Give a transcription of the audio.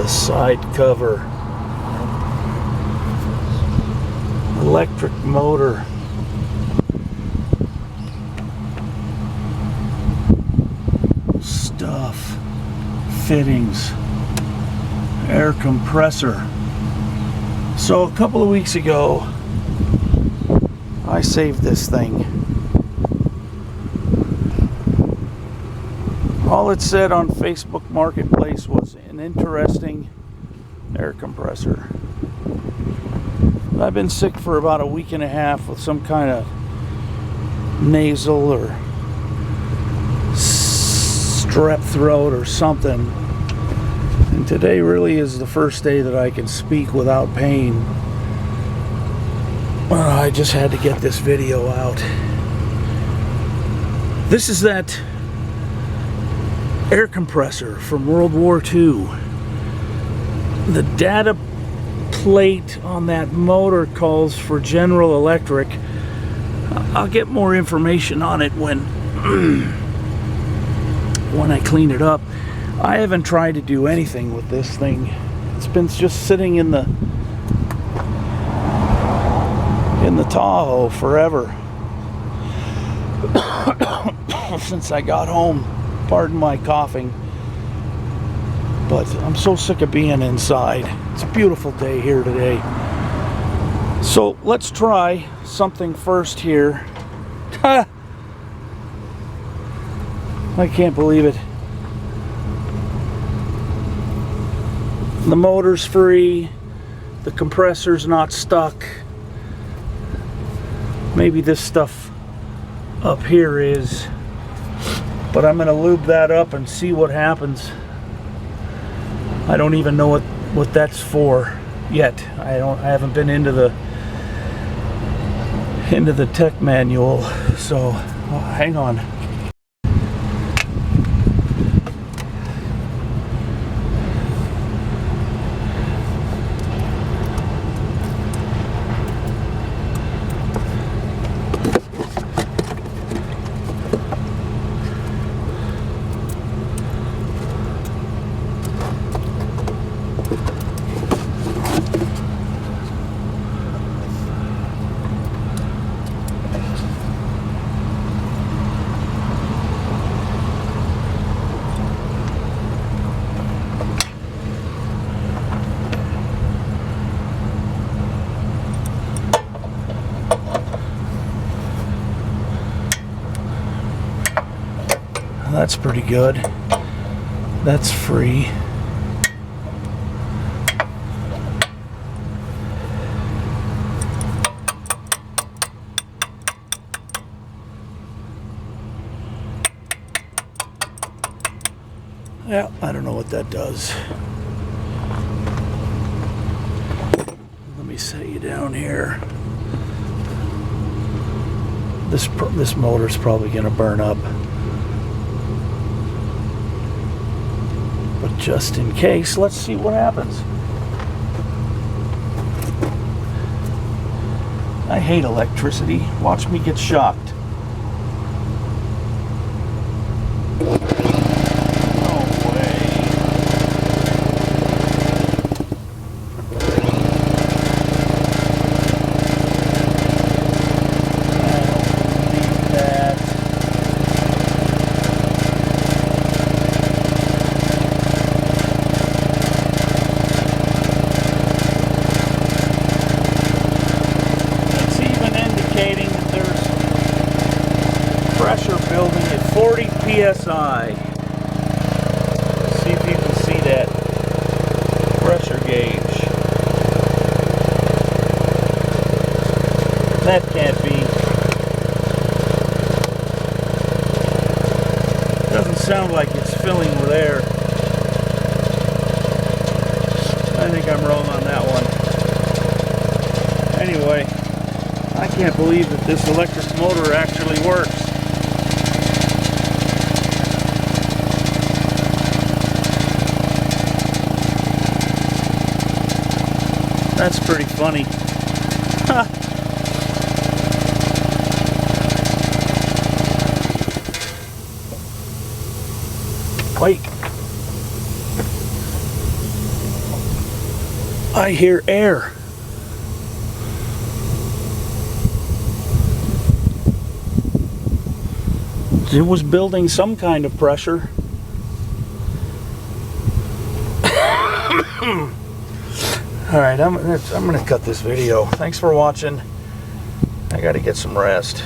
side cover. Electric motor. Stuff. Fittings. Air compressor. So a couple of weeks ago, I saved this thing. All it said on Facebook Marketplace was an interesting air compressor. I've been sick for about a week and a half with some kind of nasal or strep throat or something. And today really is the first day that I can speak without pain. I just had to get this video out. This is that air compressor from World War II. The data plate on that motor calls for General Electric. I'll get more information on it when I clean it up. I haven't tried to do anything with this thing. It's been just sitting in the Tahoe forever since I got home. Pardon my coughing, but I'm so sick of being inside. It's a beautiful day here today. So let's try something first here. I can't believe it. The motor's free. The compressor's not stuck. Maybe this stuff up here is. But I'm going to lube that up and see what happens. I don't even know what that's for yet. I haven't been into the tech manual. So hang on. That's pretty good. That's free. Yeah, I don't know what that does. Let me set you down here. This motor's probably going to burn up. But just in case, let's see what happens. I hate electricity. Watch me get shocked. Building at 40 psi. Let's see if you can see that pressure gauge. That can't be. Doesn't sound like it's filling with air. I think I'm wrong on that one. Anyway, I can't believe that this electric motor actually works. That's pretty funny. Huh. Wait. I hear air. It was building some kind of pressure. Alright, I'm going to cut this video. Thanks for watching. I got to get some rest.